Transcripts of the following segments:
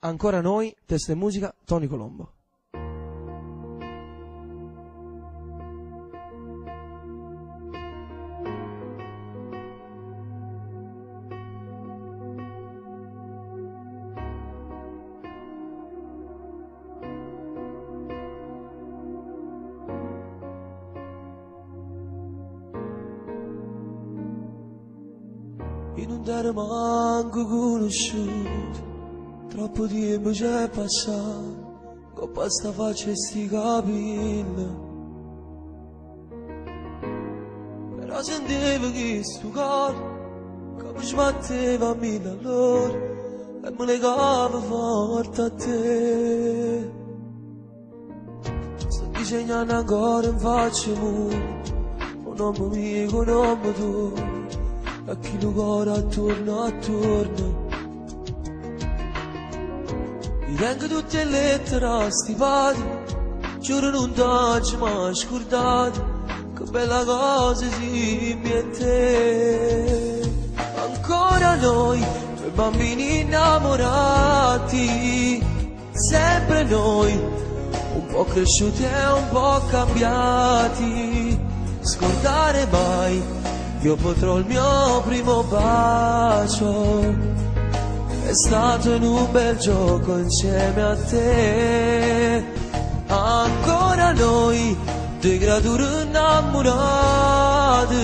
Ancora noi, testo e musica, Tony Colombo. Io non t'ero manco conosciuto, troppo tempo c'è passato, con questa faccia e sti capelli. Però sentivo che sto cuore, che mi sbatteva a mille all'ora, e mi legava forte a te. Sto disegnando ancora in faccia mia, un nome mio, un nome tuo, a chi lo cuore attorno attorno. Mi tengo tutte le lettere stipate, giuro non t'ho mai scordato, che bella cosa simmi e te. Ancora noi, due bambini innamorati, sempre noi, un po' cresciuti e un po' cambiati. Scordare mai, io potrò il mio primo bacio, è stato in un bel gioco insieme a te. Ancora noi, due creature innamorate,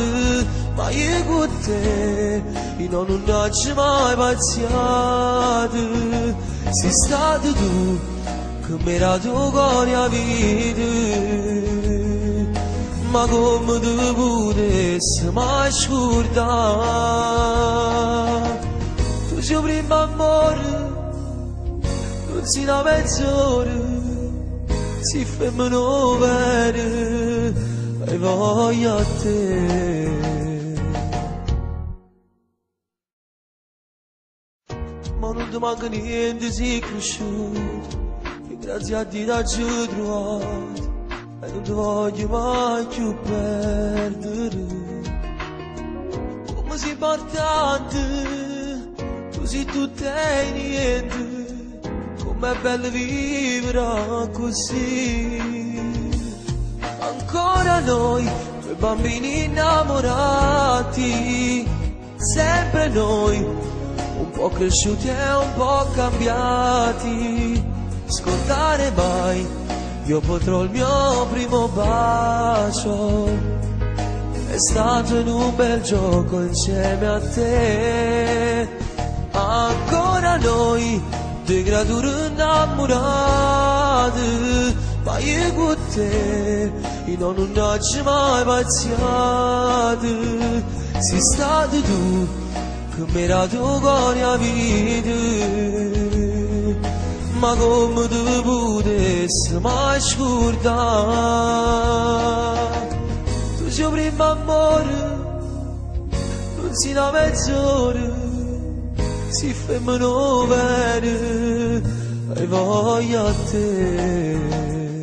ma io con te, io non ho mai paziato. Sei stato tu, che mi era tu cuore a vita, ma come tu potessi mai scordare? Tu sei il primo amore, non sei una mezz'ora, si femmino bene, e voglio a te. Ma non ti manca niente, sei cresciuto, e grazie a Dio ti ho trovato, e non ti voglio mai più perdere. Come sei importante, tu sei tutto e niente, com'è bello vivere così. Ancora noi, due bambini innamorati, sempre noi, un po' cresciuti e un po' cambiati. Scordare mai, io potrò il mio primo bacio, è stato in un bel gioco insieme a te. Ancora noi, due creature innamorate, ma io con te, io non ho mai paziato. Sei stato tu, che mi era tu cuore a vita, ma come tu potessi mai scordare? Tu sei il primo amore, non sei una mezz'ora, si femmino bene, e voglio a te.